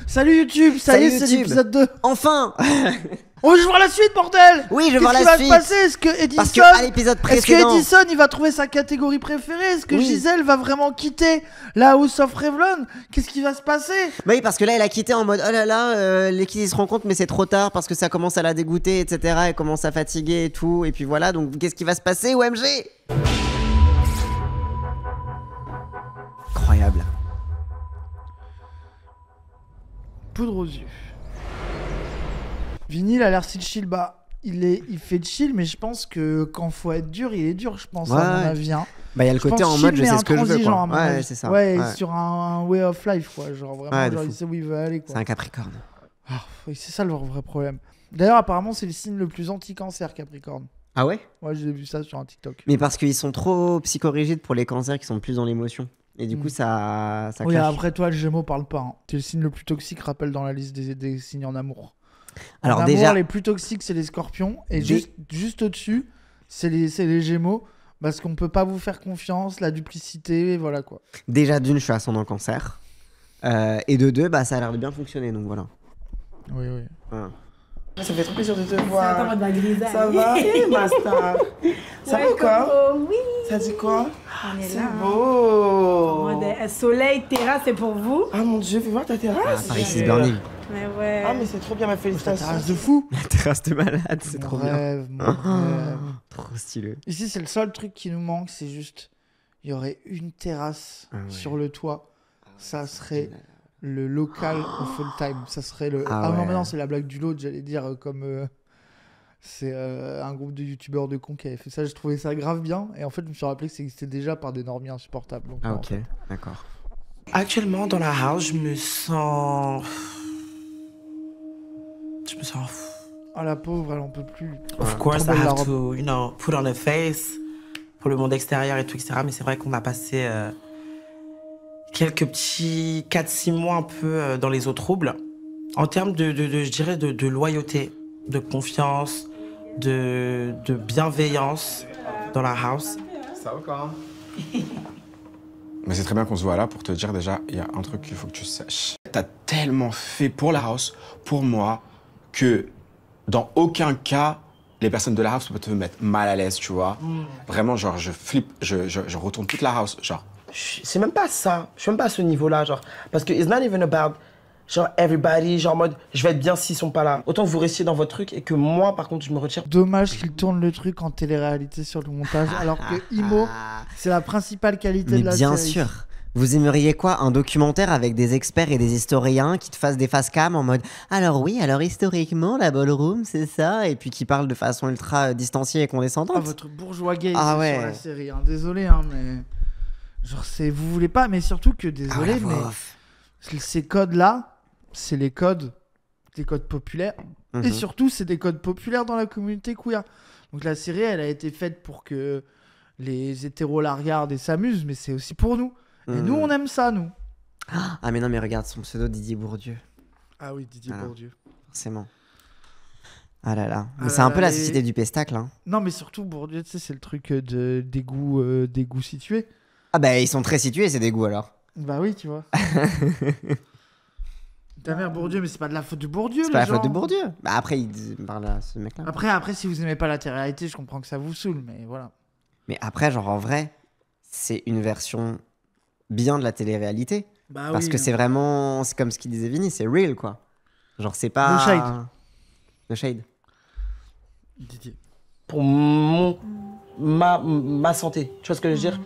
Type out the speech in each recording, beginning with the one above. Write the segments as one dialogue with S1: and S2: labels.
S1: Salut YouTube, ça y est, c'est l'épisode 2.
S2: Enfin.
S1: On veut voir la suite, bordel.
S2: Oui, je veux voir la
S1: suite. Qu'est-ce qui va se passer? Est-ce que Edison...
S2: Parce qu'à l'épisode précédent...
S1: Edison, il va trouver sa catégorie préférée? Est-ce que Gisèle va vraiment quitter la House of Revlon? Qu'est-ce qui va se passer?
S2: Bah oui, parce que là, elle a quitté en mode, oh là là, les kids ils se rendent compte, mais c'est trop tard, parce que ça commence à la dégoûter, etc. Elle commence à fatiguer et tout, et puis voilà, donc qu'est-ce qui va se passer, OMG? Incroyable.
S1: Poudre aux yeux. Vinny, il a l'air si chill. Bah, il fait chill, mais je pense que quand faut être dur, il est dur, je pense, à mon avis. Hein.
S2: Bah, il y a le côté en mode, je sais ce que je veux, quoi.
S1: Ouais,
S2: c'est ça.
S1: Ouais, sur un way of life, quoi. Genre, vraiment, genre, il sait où il veut aller, quoi.
S2: C'est un Capricorne.
S1: Ah, c'est ça le vrai problème. D'ailleurs, apparemment, c'est le signe le plus anti-cancer, Capricorne.
S2: Ah ouais?
S1: Ouais, j'ai vu ça sur un TikTok.
S2: Mais parce qu'ils sont trop psychorigides pour les cancers qui sont plus dans l'émotion. Et du coup, ça
S1: oui,
S2: clash.
S1: après toi, le Gémeaux parle pas. Hein. C'est le signe le plus toxique, rappelle dans la liste des signes en amour.
S2: Alors
S1: en
S2: déjà,
S1: amour, les plus toxiques, c'est les Scorpions. Et juste au-dessus, c'est les Gémeaux. Parce qu'on peut pas vous faire confiance, la duplicité, et voilà quoi.
S2: Déjà d'une, je suis ascendant Cancer. Et de deux, bah ça a l'air de bien fonctionner, donc voilà.
S1: Oui.
S2: Voilà.
S3: Ça fait trop plaisir de te voir.
S4: Ça va,
S3: ça va? Ma star. Ça va ou quoi?
S4: Oui.
S3: Ça dit quoi?
S4: On est
S3: C'est
S4: là.
S3: beau.
S4: Soleil, terrasse, c'est pour vous.
S3: Ah mon dieu, fais voir ta terrasse.
S2: Paris is burning.
S4: Mais ouais.
S3: Ah mais c'est trop bien, ma
S1: Ta
S3: félicitation.
S1: terrasse de fou.
S2: La terrasse de malade, c'est trop bien.
S1: Mon rêve.
S2: Trop stylé.
S1: Ici, c'est le seul truc qui nous manque, c'est juste, il y aurait une terrasse sur le toit. Ça serait le local au full time. Ça serait le. Ah non, mais non, c'est la blague du lot, j'allais dire, comme. C'est un groupe de youtubeurs de cons qui avait fait ça. Je trouvais ça grave bien. Et en fait, je me suis rappelé que ça existait déjà par des normies insupportables. Donc,
S2: Ah,
S1: en
S2: ok,
S1: fait.
S2: d'accord.
S3: Actuellement dans la house, je me sens.
S1: Ah, la pauvre, elle en peut plus.
S3: Of course, I
S1: Trop belle, la
S3: have
S1: robe.
S3: to, put on a face pour le monde extérieur et tout, etc. Mais c'est vrai qu'on a passé quelques petits 4-6 mois un peu dans les eaux troubles. En termes je dirais, de loyauté, de confiance, de bienveillance dans la house.
S5: Ça va quoi? Mais c'est très bien qu'on se voit là pour te dire déjà, il y a un truc qu'il faut que tu saches. T'as tellement fait pour la house, pour moi, que dans aucun cas, les personnes de la house peuvent te mettre mal à l'aise, tu vois. Vraiment, genre, je flippe, je retourne toute la house, genre.
S3: C'est même pas ça. Je suis même pas à ce niveau-là, genre. Parce que it's not even about, genre, everybody, genre, en mode, je vais être bien s'ils sont pas là. Autant que vous restiez dans votre truc et que moi, par contre, je me retire.
S1: Dommage qu'il tourne le truc en télé-réalité sur le montage, alors que Imo, c'est la principale qualité
S2: Mais
S1: de la
S2: bien
S1: série.
S2: sûr. Vous aimeriez quoi? Un documentaire avec des experts et des historiens qui te fassent des face cam en mode alors oui, alors historiquement la ballroom c'est ça, et puis qui parlent de façon ultra distanciée et condescendante.
S1: Ah, votre bourgeois gay
S2: Ah
S1: c'est
S2: ouais.
S1: sur la série, hein. Désolé, hein, mais genre c'est vous voulez pas, mais surtout que désolé,
S2: la voix
S1: mais
S2: off.
S1: ces codes-là, c'est les codes populaires, et surtout c'est des codes populaires dans la communauté queer. Donc la série, elle a été faite pour que les hétéros la regardent et s'amusent, mais c'est aussi pour nous. Et nous, on aime ça, nous.
S2: Ah mais non, mais regarde son pseudo, Didier Bourdieu,
S1: Ah oui, Didier
S2: Voilà.
S1: Bourdieu.
S2: forcément. Ah là là,
S1: Ah
S2: mais c'est
S1: là
S2: un
S1: là,
S2: peu la
S1: les-
S2: société du pestacle, hein.
S1: Non, mais surtout, Bourdieu, tu sais, c'est le truc des goûts situés.
S2: Ah bah ils sont très situés ces dégoûts alors.
S1: Bah oui, tu vois. Ta mère Bourdieu, mais c'est pas de la faute de Bourdieu,
S2: C'est
S1: les
S2: pas la
S1: gens.
S2: faute de Bourdieu. Bah après il parle à ce mec-là.
S1: Après, si vous aimez pas la télé-réalité, je comprends que ça vous saoule, mais voilà.
S2: Mais après, genre en vrai, c'est une version bien de la télé-réalité.
S1: Bah
S2: Parce
S1: oui.
S2: que c'est vraiment, c'est comme ce qu'il disait Vinny, c'est real quoi. Genre c'est pas...
S1: No shade.
S2: No shade.
S1: Didier.
S3: Pour ma santé, tu vois ce que je veux dire?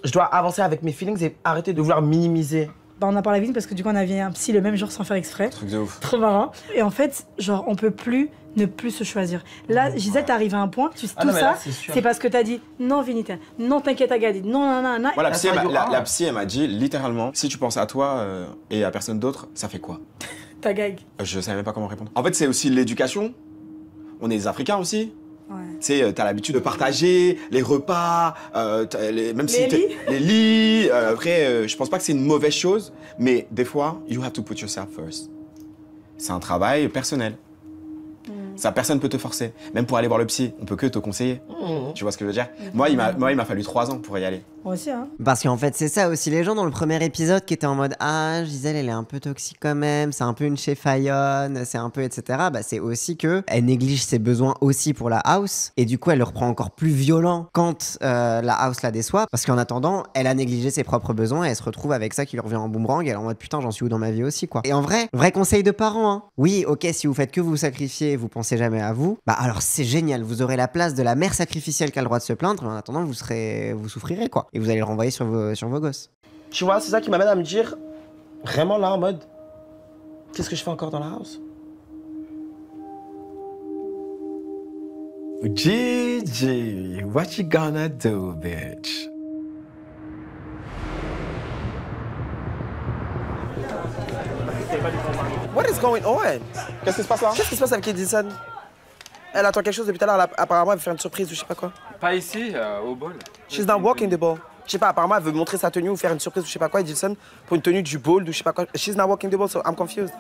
S3: Je dois avancer avec mes feelings et arrêter de vouloir minimiser.
S4: Bah, on a parlé vite parce que du coup, on avait un psy le même jour sans faire exprès.
S5: Truc de ouf.
S4: Trop marrant. Et en fait, genre, on peut plus ne plus se choisir. Là, Gisèle, t'arrives à un point, tout
S3: non, mais là,
S4: ça,
S3: c'est sûr.
S4: c'est parce que t'as dit non, Vinita, non, t'inquiète, Agadid, non, non, non, non.
S5: Moi, la psy,
S3: ça dure un.
S5: la psy, elle m'a dit littéralement, si tu penses à toi et à personne d'autre, ça fait quoi?
S4: Ta gag.
S5: Je savais même pas comment répondre. En fait, c'est aussi l'éducation. On est des Africains aussi.
S4: Ouais.
S5: Tu sais, t'as l'habitude de partager les repas, même si
S4: lits.
S5: les lits. Après, je pense pas que c'est une mauvaise chose, mais des fois, you have to put yourself first. C'est un travail personnel. Ça, personne peut te forcer. Même pour aller voir le psy, on peut que te conseiller. Tu vois ce que je veux dire? Moi, il m'a fallu 3 ans pour y aller.
S4: Moi aussi, hein.
S2: Parce qu'en fait, c'est ça aussi. Les gens dans le premier épisode qui étaient en mode ah, Gisèle, elle est un peu toxique quand même, c'est un peu une cheffaillonne, c'est un peu etc. Bah, c'est aussi que elle néglige ses besoins aussi pour la house. Et du coup, elle le reprend encore plus violent quand la house la déçoit. Parce qu'en attendant, elle a négligé ses propres besoins et elle se retrouve avec ça qui lui revient en boomerang. Et elle est en mode putain, j'en suis où dans ma vie aussi, quoi. Et en vrai conseil de parents, hein. Oui, ok, si vous faites que vous sacrifier, vous pensez jamais à vous, bah alors c'est génial. Vous aurez la place de la mère sacrificielle qui a le droit de se plaindre. Mais en attendant, vous souffrirez, quoi. Et vous allez le renvoyer sur vos gosses.
S3: Tu vois, c'est ça qui m'amène à me dire, vraiment là en mode, qu'est-ce que je fais encore dans la house?
S5: Gigi, what you gonna do, bitch?
S3: What is going on?
S5: Qu'est-ce qui se passe là?
S3: Qu'est-ce qui se passe avec Edison? Elle attend quelque chose depuis tout à l'heure, apparemment elle veut faire une surprise ou je sais pas quoi.
S6: Pas ici, au bol.
S3: She's not walking the ball. Je sais pas, apparemment elle veut montrer sa tenue ou faire une surprise ou je sais pas quoi, Edison, pour une tenue du ball ou je sais pas quoi. She's not walking the ball, so I'm confused.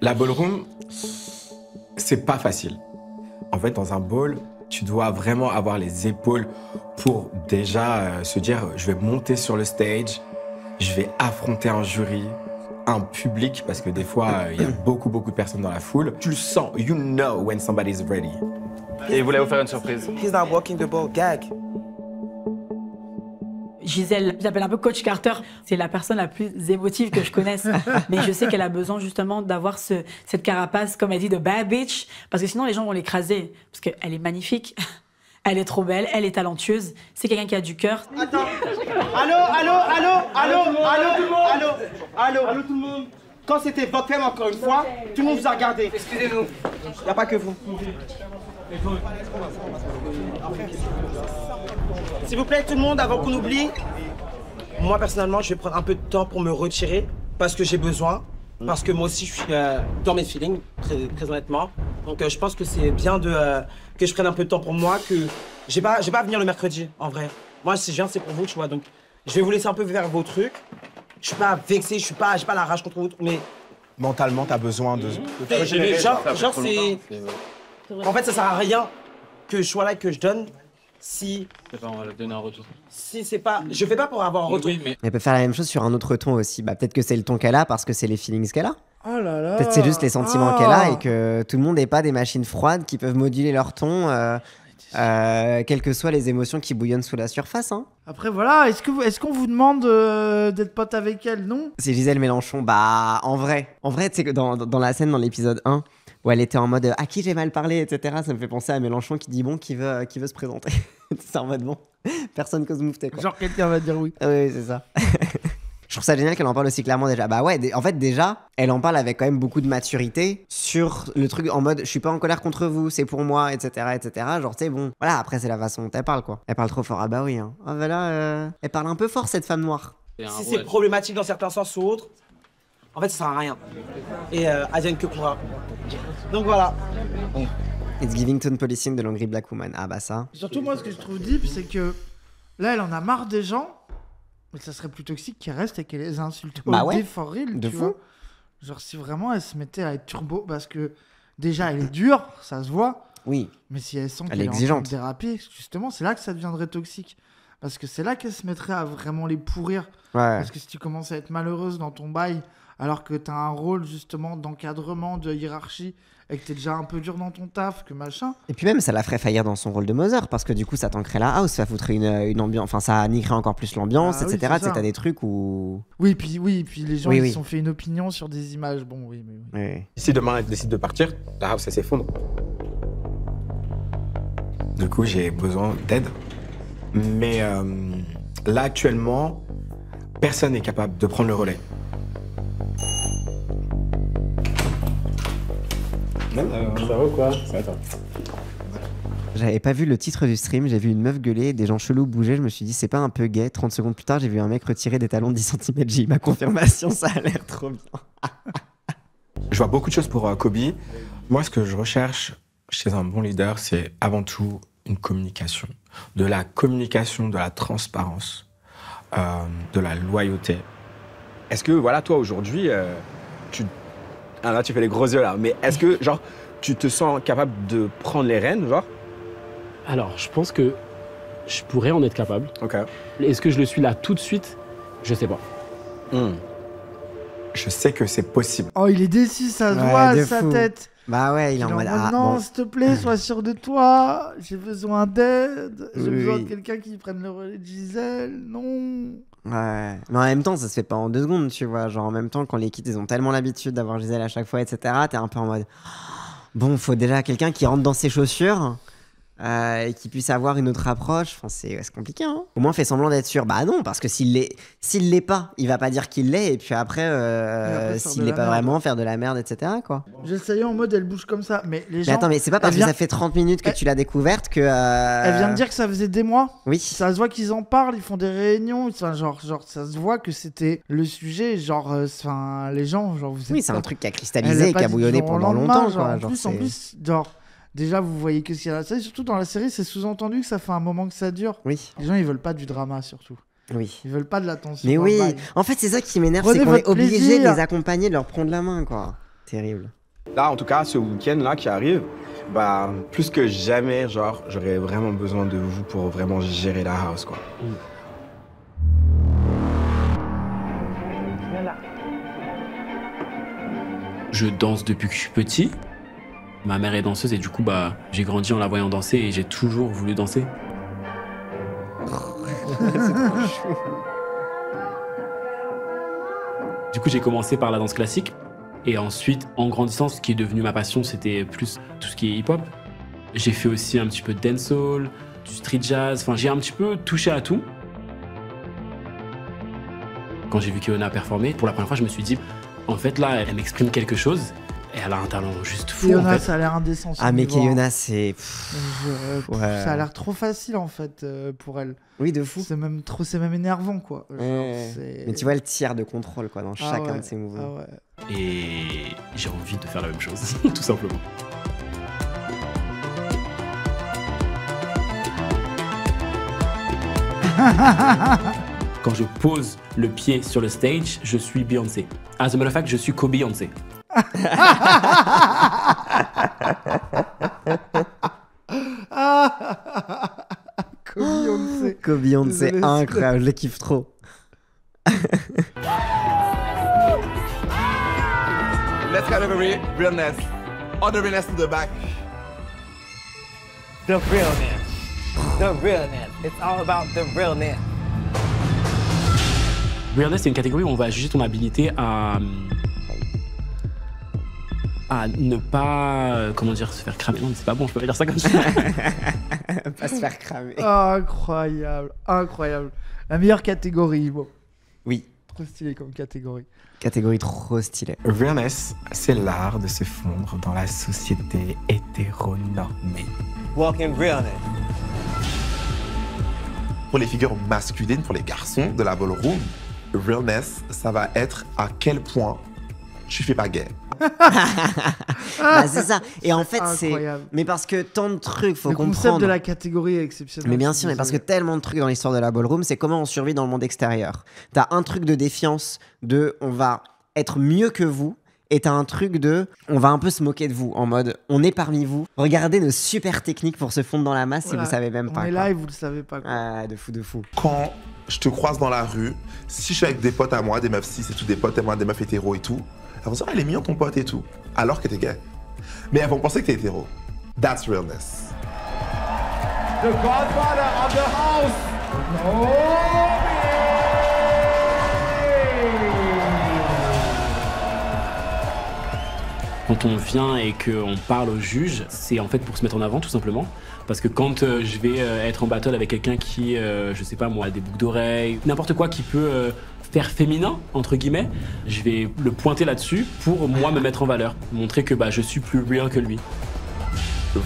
S5: La ballroom, c'est pas facile. En fait, dans un ball, tu dois vraiment avoir les épaules pour déjà se dire je vais monter sur le stage, je vais affronter un jury, un public, parce que des fois, il y a beaucoup de personnes dans la foule. Tu le sens, you know when somebody's ready.
S6: Et il voulait vous faire une surprise.
S3: He's not walking the ball, gag.
S4: Gisèle, j'appelle un peu Coach Carter. C'est la personne la plus émotive que je connaisse. Mais je sais qu'elle a besoin justement d'avoir cette carapace, comme elle dit, de bad bitch. Parce que sinon, les gens vont l'écraser. Parce qu'elle est magnifique. Elle est trop belle, elle est talentueuse. C'est quelqu'un qui a du cœur.
S3: Attends. Allô tout le monde. Quand c'était votre femme encore une fois, tout le monde vous a regardé. Excusez-nous. Y a pas que vous. S'il vous plaît tout le monde, avant qu'on oublie, moi personnellement je vais prendre un peu de temps pour me retirer parce que j'ai besoin. Parce que moi aussi je suis dans mes feelings, très honnêtement. Donc je pense que c'est bien que je prenne un peu de temps pour moi, que j'ai pas à venir le mercredi en vrai. Moi si je viens c'est pour vous, tu vois. Donc je vais vous laisser un peu faire vos trucs. Je suis pas vexé, j'ai pas la rage contre vous, mais
S5: Mentalement, t'as besoin de...
S3: genre c'est... En fait ça sert à rien que je sois là et que je donne si...
S6: C'est pas, on va le donner en retour.
S3: Si c'est pas... Je fais pas pour avoir un retour.
S6: Oui, mais...
S2: Elle peut faire la même chose sur un autre ton aussi. Bah, peut-être que c'est le ton qu'elle a parce que c'est les feelings qu'elle a.
S1: Oh là là.
S2: Peut-être c'est juste les sentiments qu'elle a et que tout le monde n'est pas des machines froides qui peuvent moduler leur ton, quelles que soient les émotions qui bouillonnent sous la surface. Hein.
S1: Après, voilà, est-ce qu'on vous demande d'être pote avec elle, non?
S2: C'est Gisèle Mélenchon. Bah, en vrai, tu sais que dans la scène dans l'épisode 1, où elle était en mode à qui j'ai mal parlé, etc., ça me fait penser à Mélenchon qui dit bon, qui veut se présenter. C'est en mode bon, personne cause moufté, quoi.
S1: Genre quelqu'un va dire oui.
S2: Oui, c'est ça. Je trouve ça génial qu'elle en parle aussi clairement déjà. Bah ouais, en fait déjà, elle en parle avec quand même beaucoup de maturité sur le truc en mode je suis pas en colère contre vous, c'est pour moi, etc. Genre tu sais, bon, voilà, après c'est la façon dont elle parle, quoi. Elle parle trop fort, ah bah oui, hein. Ah bah là, elle parle un peu fort cette femme noire.
S3: Si c'est problématique dans certains sens ou autres, en fait ça sert à rien. Et advienne que pourra. Donc voilà.
S2: It's giving tone policing de l'Angry Black Woman. Ah bah ça.
S1: Surtout moi ce que je trouve deep, c'est que là elle en a marre des gens. Mais ça serait plus toxique qu'elle reste et qu'elle les insulte.
S2: Bah ouais,
S1: for real,
S2: de
S1: tu
S2: fou.
S1: vois. Genre si vraiment elle se mettait à être turbo, parce que déjà elle est dure, ça se voit.
S2: Oui.
S1: Mais si elle sent
S2: Elle
S1: qu'elle
S2: est
S1: est en train
S2: exigeante.
S1: de déraper, justement c'est là que ça deviendrait toxique. Parce que c'est là qu'elle se mettrait à vraiment les pourrir.
S2: Ouais.
S1: Parce que si tu commences à être malheureuse dans ton bail, alors que t'as un rôle justement d'encadrement, de hiérarchie, et que t'es déjà un peu dur dans ton taf, que machin.
S2: Et puis même, ça la ferait faillir dans son rôle de Mother, parce que du coup, ça tankerait la house, ça foutrait une ambiance, enfin, ça niquerait encore plus l'ambiance,
S1: Ah oui,
S2: etc.
S1: c'est
S2: Tu sais,
S1: ça.
S2: t'as des trucs où...
S1: Oui, puis les gens
S2: Oui,
S1: ils
S2: oui.
S1: se sont fait une opinion sur des images. Bon, oui, mais oui.
S2: Ouais.
S5: Si demain elle décide de partir, la house elle s'effondre. Du coup, j'ai besoin d'aide. Mais là, actuellement, personne n'est capable de prendre le relais. Ça va quoi? Ça va.
S2: J'avais pas vu le titre du stream, j'ai vu une meuf gueuler, des gens chelous bouger, je me suis dit c'est pas un peu gay. 30 secondes plus tard, j'ai vu un mec retirer des talons de 10 cm. J'ai eu ma confirmation, ça a l'air trop bien.
S5: Je vois beaucoup de choses pour Kobe. Moi, ce que je recherche chez un bon leader, c'est avant tout une communication. De la communication, de la transparence, de la loyauté. Est-ce que, voilà, toi, aujourd'hui, Ah là, tu fais les gros yeux, là. Mais est-ce que, genre, tu te sens capable de prendre les rênes, genre?
S7: Alors, je pense que je pourrais en être capable.
S5: Ok.
S7: Est-ce que je le suis là tout de suite? Je sais pas.
S5: Je sais que c'est possible.
S1: Oh, il est déçu, ça se
S2: Ouais,
S1: voit
S2: de
S1: sa
S2: fou.
S1: tête.
S2: Bah ouais, il est en mode ah,
S1: non,
S2: bon.
S1: s'il te plaît, sois sûr de toi. J'ai besoin d'aide. J'ai
S2: Oui,
S1: besoin
S2: oui.
S1: de quelqu'un qui prenne le relais de Gisèle. Non.
S2: Ouais, mais en même temps, ça se fait pas en 2 secondes, tu vois. Genre, en même temps, quand les kids, ils ont tellement l'habitude d'avoir Gisèle à chaque fois, etc., t'es un peu en mode bon, faut déjà quelqu'un qui rentre dans ses chaussures et qui puisse avoir une autre approche. Enfin, c'est compliqué, hein. Au moins, fait semblant d'être sûr. Bah non, parce que s'il l'est pas, il va pas dire qu'il l'est, et puis après,
S1: faire
S2: s'il
S1: de
S2: l'est
S1: la
S2: pas
S1: merde.
S2: vraiment, faire de la merde, etc., quoi.
S1: J'essayais en mode elle bouge comme ça. Mais les
S2: Mais
S1: gens.
S2: attends, mais c'est pas parce
S1: elle
S2: que
S1: vient-
S2: ça fait 30 minutes que
S1: elle-
S2: tu l'as découverte que.
S1: Elle vient de dire que ça faisait des mois.
S2: Oui.
S1: Ça se voit qu'ils en parlent, ils font des réunions. Enfin, genre, ça se voit que c'était le sujet. Genre, enfin, les gens, genre, vous êtes
S2: Oui, c'est un
S1: pas-
S2: truc qui a
S1: Elle
S2: cristallisé,
S1: l'a pas
S2: qui a
S1: dit
S2: bouillonné
S1: du jour au
S2: pendant
S1: lendemain,
S2: longtemps,
S1: genre,
S2: quoi.
S1: En
S2: Genre,
S1: plus, genre, déjà, vous voyez que ce qu'il y a dans la série. Surtout dans la série, c'est sous-entendu que ça fait un moment que ça dure.
S2: Oui,
S1: Les gens, ils veulent pas du drama, surtout.
S2: oui.
S1: Ils veulent pas de l'attention.
S2: Mais
S1: dans le
S2: oui,
S1: bail.
S2: en fait, c'est ça qui m'énerve,
S1: Prenez
S2: c'est qu'on est
S1: votre
S2: obligé de
S1: plaisir.
S2: les accompagner, de leur prendre la main, quoi. Terrible.
S5: Là, en tout cas, ce week-end-là qui arrive, bah, plus que jamais, genre, j'aurais vraiment besoin de vous pour vraiment gérer la house, quoi.
S7: Je danse depuis que je suis petit. Ma mère est danseuse et du coup, bah, j'ai grandi en la voyant danser et j'ai toujours voulu danser. Du coup, j'ai commencé par la danse classique. Et ensuite, en grandissant, ce qui est devenu ma passion, c'était plus tout ce qui est hip-hop. J'ai fait aussi un petit peu de dancehall, du street jazz. Enfin, j'ai un petit peu touché à tout. Quand j'ai vu Keona performer, pour la première fois, je me suis dit, en fait, là, elle m'exprime quelque chose. Et elle a un talent juste fou,
S1: Fiona,
S7: en fait.
S1: ça a l'air indécent. son
S2: Ah, mais
S1: niveau, hein.
S2: Keyona, c'est. Ouais.
S1: Ça a l'air trop facile en fait pour elle.
S2: Oui, de fou.
S1: C'est même énervant quoi. Genre,
S2: Ouais.
S1: c'est-
S2: Mais tu vois le tiers de contrôle, quoi, dans
S1: Ah
S2: chacun
S1: ouais,
S2: de ses mouvements.
S1: ah ouais.
S7: Et j'ai envie de faire la même chose, tout simplement. Quand je pose le pied sur le stage, je suis Beyoncé. As a matter of fact, je suis Co-Beyoncé.
S1: Beyoncé.
S2: Beyoncé,
S1: Désolé,
S2: incroyable, je le kiffe trop.
S8: Next category, realness. On the realness to the back.
S9: The realness. The realness. It's all about the realness.
S7: Realness, c'est une catégorie où on va juger ton habilité à ne pas, comment dire, se faire cramer. Non, mais c'est pas bon, je peux pas dire ça comme ça.
S2: Pas se faire cramer.
S1: Incroyable, incroyable. La meilleure catégorie. Bon,
S2: Oui,
S1: trop stylé comme catégorie.
S2: catégorie trop stylée.
S5: Realness, c'est l'art de se fondre dans la société hétéronormée.
S9: Walking realness.
S8: Pour les figures masculines, pour les garçons de la ballroom, realness, ça va être à quel point tu fais pas gay.
S2: Bah, c'est ça. Et en fait, c'est.
S1: Incroyable.
S2: Mais parce que tant de trucs, faut
S1: Le concept
S2: comprendre.
S1: de la catégorie est exceptionnel.
S2: Mais bien
S1: je suis
S2: sûr, mais parce que
S1: désolé.
S2: tellement de trucs dans l'histoire de la ballroom, c'est comment on survit dans le monde extérieur. T'as un truc de défiance, de on va être mieux que vous, et t'as un truc de on va un peu se moquer de vous, en mode on est parmi vous, regardez nos super techniques pour se fondre dans la masse si
S1: Voilà.
S2: vous savez même pas.
S1: On est
S2: quoi.
S1: là et vous le savez pas. quoi.
S2: Ah, de fou, de fou.
S8: Quand je te croise dans la rue, si je suis avec des potes à moi, des meufs cis et tout, des potes à moi, des meufs hétéros et tout, elles vont dire, ah, il est mignon ton pote et tout, alors que t'es gay. Mais elles vont penser que t'es hétéro. That's realness.
S9: The godfather of the house.
S7: Quand on vient et qu'on parle au juge, c'est en fait pour se mettre en avant tout simplement. Parce que quand je vais être en battle avec quelqu'un qui, je sais pas moi, a des boucles d'oreilles, n'importe quoi qui peut faire féminin, entre guillemets, je vais le pointer là-dessus pour moi me mettre en valeur. Montrer que bah, je suis plus real que lui.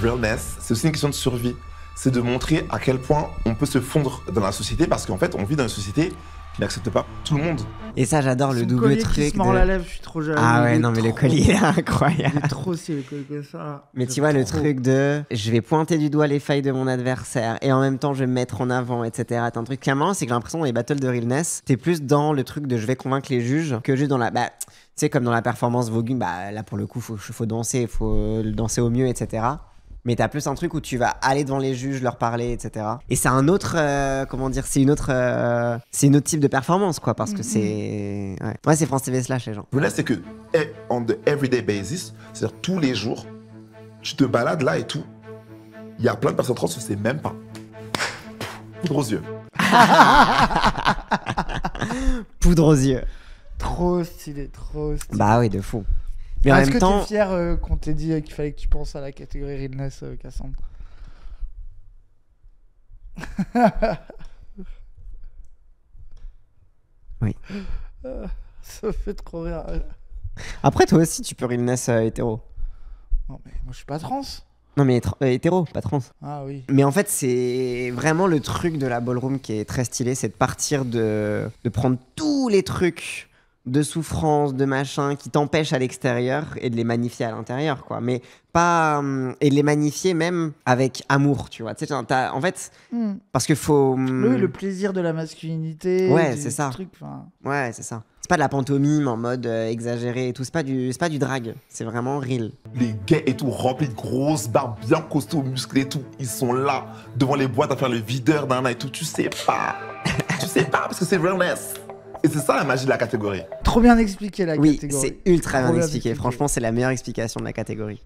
S8: Realness, c'est aussi une question de survie. C'est de montrer à quel point on peut se fondre dans la société parce qu'en fait, on vit dans une société qui n'accepte pas tout le monde.
S2: Et ça, j'adore le
S1: Son
S2: double
S1: collier
S2: truc.
S1: qui se mord
S2: de-
S1: la lèvre, je suis trop jaloux.
S2: Ah
S1: Il
S2: ouais,
S1: est
S2: non, mais le
S1: trop
S2: collier
S1: beau.
S2: est incroyable.
S1: Il est trop stylé, le collier comme ça.
S2: Mais
S1: J'aime
S2: tu vois, le
S1: trop.
S2: truc de je vais pointer du doigt les failles de mon adversaire et en même temps je vais me mettre en avant, etc. T'as un truc clairement, c'est que j'ai l'impression dans les battles de realness, t'es plus dans le truc de je vais convaincre les juges que juste dans la. Bah, sais, comme dans la performance voguing, bah là pour le coup, faut danser, faut le danser au mieux, etc. Mais t'as plus un truc où tu vas aller devant les juges, leur parler, etc. Et c'est un autre, comment dire, c'est une autre type de performance, quoi, parce que c'est, ouais, c'est France TV Slash, les gens.
S8: Là, c'est que on the everyday basis, c'est-à-dire tous les jours, tu te balades là et tout. Il y a plein de personnes trans, tu sais même pas. Poudre aux yeux.
S2: Poudre aux yeux.
S1: Trop stylé, trop stylé.
S2: Bah oui, de fou. Mais en
S1: Est-ce
S2: même
S1: que
S2: temps,
S1: t'es fier qu'on t'ait dit qu'il fallait que tu penses à la catégorie realness, Cassandre?
S2: Oui.
S1: Ça fait trop rire.
S2: Après, toi aussi, tu peux realness hétéro.
S1: Non, mais moi, je suis pas trans.
S2: Non, mais hétéro, pas trans.
S1: Ah oui.
S2: Mais en fait, c'est vraiment le truc de la ballroom qui est très stylé, c'est de partir de prendre tous les trucs de souffrance, de machin, qui t'empêchent à l'extérieur et de les magnifier à l'intérieur, quoi. Mais pas... et de les magnifier même avec amour, tu vois. Tu sais, en fait, parce qu'il faut...
S1: Oui, le plaisir de la masculinité.
S2: Ouais, c'est ça.
S1: Truc,
S2: ouais, c'est ça. C'est pas de la pantomime en mode exagéré et tout. C'est pas du drag. C'est vraiment real.
S8: Les gays et tout, remplis de grosses barbes, bien costauds, musclés et tout. Ils sont là, devant les boîtes à faire le videur d'un an et tout. Tu sais pas. Tu sais pas parce que c'est realness. Et c'est ça la magie de la catégorie.
S1: Trop bien expliqué la catégorie.
S2: Oui, c'est ultra bien expliqué. Franchement, c'est la meilleure explication de la catégorie.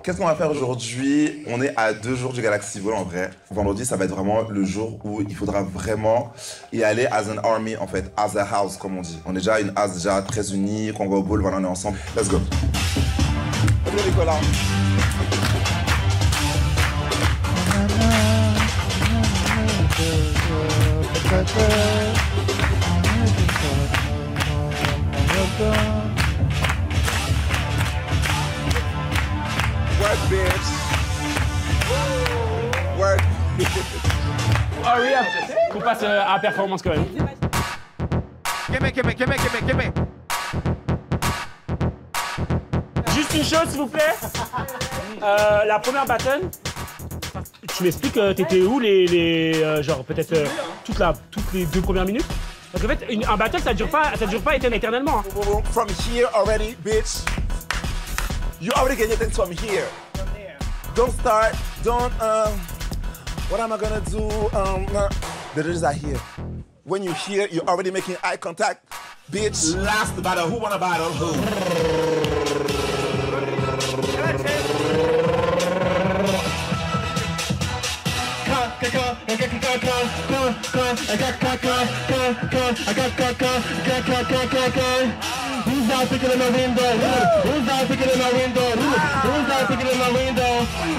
S8: Qu'est-ce qu'on va faire aujourd'hui? On est à 2 jours du Galaxy Ball en vrai. Vendredi, ça va être vraiment le jour où il faudra vraiment y aller as an army en fait, as a house comme on dit. On est déjà une house déjà très unie, qu'on va au ball, voilà, on est ensemble. Let's go. Hello Nicolas.
S5: Work, bitch. Work.
S7: Hurry up. Qu'on passe à la performance quand même. Juste une chose, s'il vous plaît. La première battle, tu m'expliques, t'étais où genre peut-être toutes les 2 premières minutes? Parce qu'en fait, un battle, ça dure pas éternellement. Hein.
S5: From here already, bitch. You already get your things from here. Don't start. Don't. What am I gonna do? The judges are here. When you hear, you're already making eye contact, bitch.
S8: Last battle. Who wanna battle? Who?
S5: Who's that picking in my window? Who's that picking in my window? Who's that picking in my window?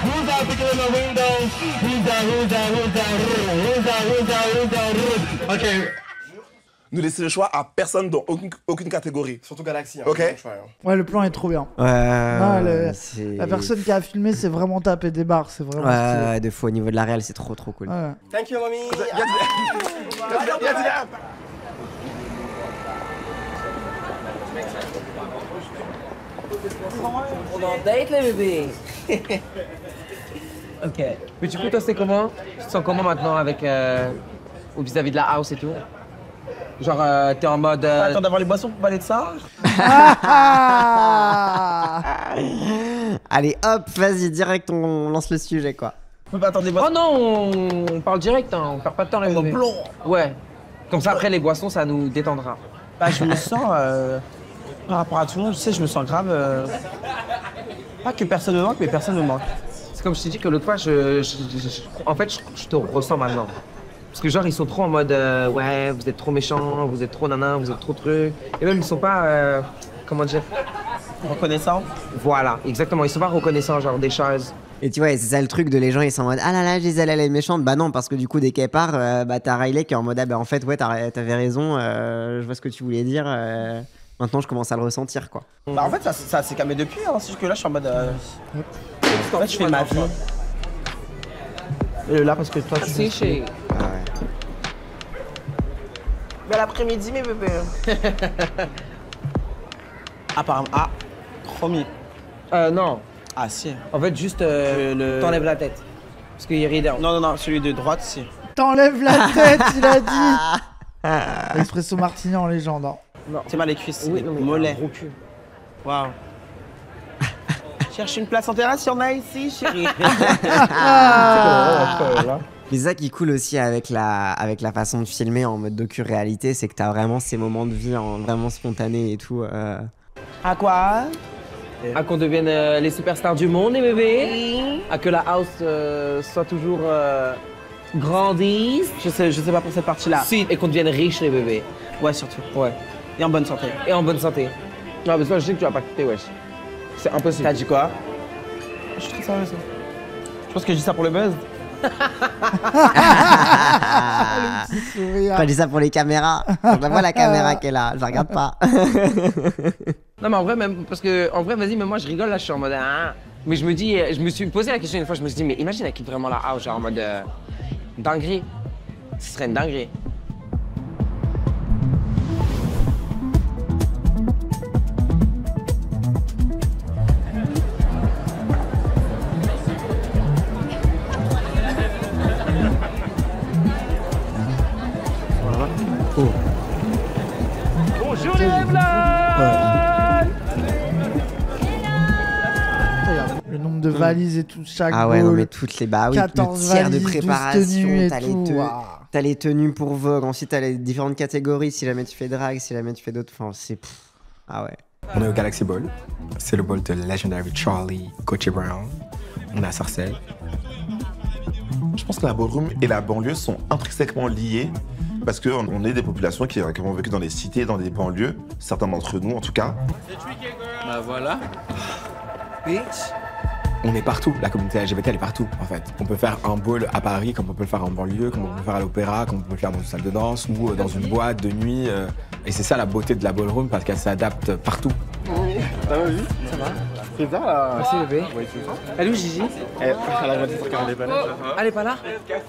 S5: Who's that picking in my window? Who's that? Okay. Nous laisser le choix à personne dans aucune catégorie.
S6: Surtout Galaxy. Hein,
S5: ok.
S1: Ouais, le plan est trop bien. La personne qui a filmé, c'est vraiment tapé des barres. C'est vraiment
S2: ouais, de fou. Au niveau de la réal, c'est trop cool.
S1: Ouais.
S6: Thank you, mommy.
S9: On est en date, les bébés. Ok. Mais du coup, toi, c'est comment? Tu te sens comment maintenant avec vis-à-vis de la house et tout? Genre, t'es en mode. Attends d'avoir les boissons pour parler de ça?
S2: Allez, hop, vas-y, direct, on lance le sujet, quoi.
S9: On peut pas attendre les boissons. Oh non, on parle direct, hein. On perd pas de temps, les bébés. Ouais. Comme ça, après, les boissons, ça nous détendra.
S3: Bah, je me sens, par rapport à tout le monde, tu sais, je me sens grave. Pas que personne me manque, mais personne me manque.
S9: C'est comme je t'ai dit que l'autre fois, en fait, je te ressens maintenant. Parce que genre, ils sont trop en mode ouais, vous êtes trop méchants, vous êtes trop nanan, vous êtes trop trucs. Et même, ils sont pas, comment dire,
S3: reconnaissants.
S9: Voilà, exactement. Ils sont pas reconnaissants, genre des choses.
S2: Et tu vois, c'est ça le truc de les gens, ils sont en mode ah là là, Gisèle, elle est méchante. Bah non, parce que du coup, dès qu'elle part, bah t'as Riley qui est en mode ah bah en fait, ouais, t'avais raison, je vois ce que tu voulais dire. Maintenant, je commence à le ressentir, quoi.
S3: Bah en fait, ça s'est calmé depuis, hein. C'est juste que là, je suis en mode. En fait, je fais ma vie. Et là, parce que toi, tu
S9: sais.
S2: Ah ouais.
S3: Bel après-midi, mes bébés. Apparemment. Ah, promis.
S9: Non.
S3: Ah, si.
S9: En fait, juste t'enlèves la tête. Parce qu'il rit down.
S3: Non, celui de droite, si.
S1: T'enlèves la tête, il a dit. Espresso martini en légende. Hein.
S9: Non.
S3: C'est pas les cuisses,
S9: Oui,
S3: les
S9: non, mais
S3: mollets.
S9: gros cul.
S3: Waouh. Cherche une place en terrasse, il y en a ici, chérie.
S2: Mais c'est ça qui est cool aussi avec la façon de filmer en mode docu-réalité, c'est que t'as vraiment ces moments de vie vraiment spontanés et tout.
S3: À quoi?
S9: À qu'on devienne les superstars du monde, les bébés. À que la house soit toujours grandisse.
S3: Je sais pas pour cette partie-là.
S9: Si, et qu'on devienne riche, les bébés.
S3: Ouais, surtout.
S9: Ouais.
S3: Et en bonne santé.
S9: Et en bonne santé. Non, mais toi, je sais que tu vas pas quitter, wesh. C'est impossible.
S3: T'as dit quoi? Je suis très sérieux, ça. Je pense que je dis ça pour le buzz.
S2: Quand je dis ça pour les caméras, je vois la caméra qui est là, je la regarde pas.
S9: Non, mais en vrai, même, parce que, en vrai, vas-y, mais moi, je rigole, là, je suis en mode, ah. Mais je me dis, je me suis posé la question une fois, je me suis dit, mais imagine, elle quitte vraiment la house, genre en mode, dinguerie. Ce serait une dinguerie.
S3: Bonjour les Blancs.
S1: Le nombre de valises et tout, chaque
S2: Ah ouais, non,
S1: ball,
S2: mais toutes les. Bah oui,
S1: 14
S2: le tiers de
S1: valises, 12
S2: préparation,
S1: tenues et
S2: t'as
S1: tout, waouh.
S2: t'as les tenues pour Vogue, ensuite t'as les différentes catégories, si jamais tu fais drag, si jamais tu fais d'autres. Enfin, c'est. Ah ouais.
S5: On est au Galaxy Ball. C'est le ball de Legendary Charlie, Coachy Brown. On est à Sarcelles.
S8: Je pense que la ballroom et la banlieue sont intrinsèquement liées parce qu'on est des populations qui ont vécu dans les cités, dans des banlieues, certains d'entre nous en tout cas.
S6: Bah voilà.
S5: On est partout, la communauté LGBT elle est partout en fait. On peut faire un ball à Paris comme on peut le faire en banlieue, comme on peut le faire à l'opéra, comme on peut le faire dans une salle de danse ou dans une boîte de nuit. Et c'est ça la beauté de la ballroom parce qu'elle s'adapte partout.
S6: Ça va, oui? Ça va. C'est ça là?
S9: Merci, bébé. Elle est où, Gigi?
S6: Elle a grandi sur Carole Banane.
S9: Elle est pas là?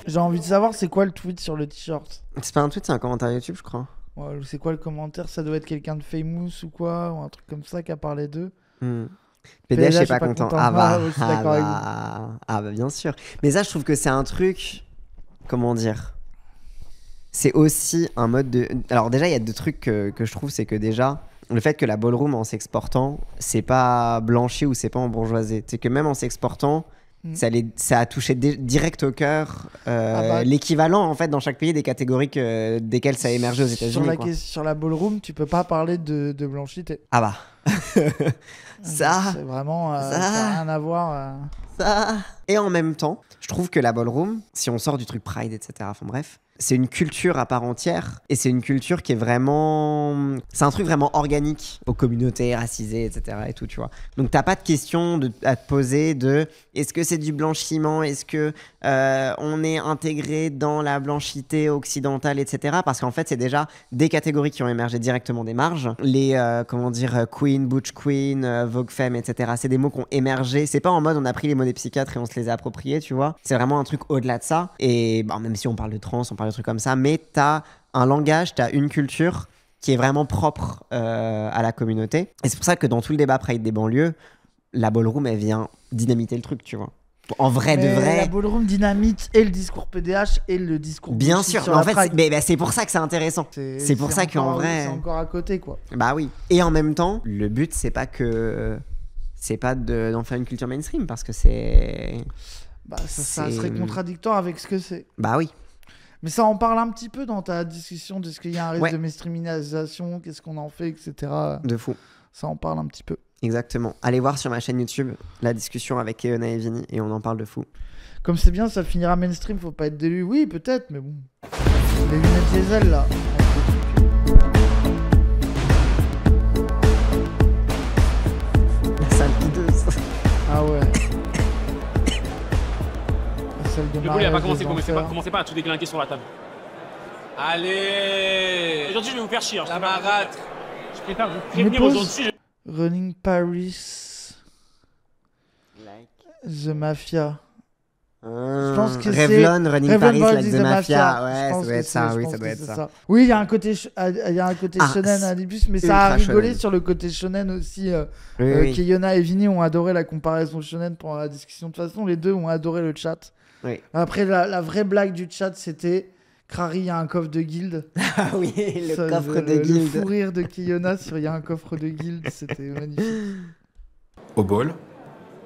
S1: J'ai envie de savoir c'est quoi le tweet sur le t-shirt.
S2: C'est pas un tweet, c'est un commentaire YouTube, je crois.
S1: Ouais, c'est quoi le commentaire? Ça doit être quelqu'un de famous ou quoi? Ou un truc comme ça qui a parlé d'eux.
S2: PDH est pas content. Ah bah,
S1: ouais, je suis d'accord avec vous.
S2: ah bah bien sûr. Mais ça, je trouve que c'est un truc. Comment dire? C'est aussi un mode de. Alors déjà, il y a deux trucs que je trouve, c'est que déjà, le fait que la ballroom en s'exportant, c'est pas blanchi ou c'est pas embourgeoisé. C'est que même en s'exportant, ça a touché direct au cœur l'équivalent en fait dans chaque pays des catégories desquelles ça a émergé aux États-Unis.
S1: Sur la ballroom, tu peux pas parler de blanchité.
S2: Ah bah. Ça.
S1: C'est vraiment. Ça n'a rien à voir.
S2: Ça. Et en même temps, je trouve que la ballroom, si on sort du truc Pride, etc., enfin bref, c'est une culture à part entière et c'est une culture qui est vraiment. C'est un truc vraiment organique aux communautés racisées, etc. et tout, tu vois. Donc t'as pas de question à te poser de est-ce que c'est du blanchiment, est-ce que on est intégré dans la blanchité occidentale, etc. Parce qu'en fait, c'est déjà des catégories qui ont émergé directement des marges. Les, queen, butch queen, vogue femme, etc. C'est des mots qui ont émergé. C'est pas en mode on a pris les mots des psychiatres et on se les a appropriés, tu vois. C'est vraiment un truc au-delà de ça. Et même si on parle de trans, on parle de trucs comme ça, mais t'as un langage, t'as une culture qui est vraiment propre à la communauté. Et c'est pour ça que dans tout le débat Pride des banlieues, la ballroom, elle vient dynamiter le truc, tu vois. En vrai de vrai.
S1: La ballroom dynamite et le discours PDH et le discours.
S2: Bien sûr, mais en fait, c'est pour ça que c'est intéressant. C'est pour ça qu'en vrai.
S1: C'est encore à côté, quoi.
S2: Bah oui. Et en même temps, le but, c'est pas d'en faire une culture mainstream parce que c'est.
S1: Bah, ça serait contradictoire avec ce que c'est.
S2: Bah oui.
S1: Mais ça en parle un petit peu dans ta discussion de ce qu'il y a un risque de mainstreamisation, qu'est-ce qu'on en fait, etc.
S2: De fou.
S1: Ça en parle un petit peu.
S2: Exactement. Allez voir sur ma chaîne YouTube la discussion avec Keona et Vinny et on en parle de fou.
S1: Comme c'est bien, ça finira mainstream, faut pas être délu. Oui, peut-être, mais bon. Les lunettes diesel là.
S2: La salle hideuse.
S1: Ah ouais.
S7: Le boulot n'a pas commencé, commencez pas à tout déglinguer sur la table.
S6: Allez!
S7: Aujourd'hui, je vais vous faire chier.
S6: La marâtre!
S7: Je préfère vous prévenir aujourd'hui.
S1: Running Paris. The Mafia.
S2: Je pense que Revlon, Running Paris, like The Mafia. Ouais, ça doit être ça. Oui, ça doit être ça.
S1: Oui, il y a un côté shonen à l'ibus, mais ça a rigolé sur le côté shonen aussi. Keona et Vinny ont adoré la comparaison shonen pendant la discussion. De toute façon, les deux ont adoré le chat.
S2: Oui.
S1: Après, la vraie blague du chat, c'était Crary, il y a un coffre de guilde.
S2: Ah oui, le
S1: Ça,
S2: coffre de guilde.
S1: Le fou rire de Kiyona sur il y a un coffre de guilde, c'était magnifique.
S5: Au bol,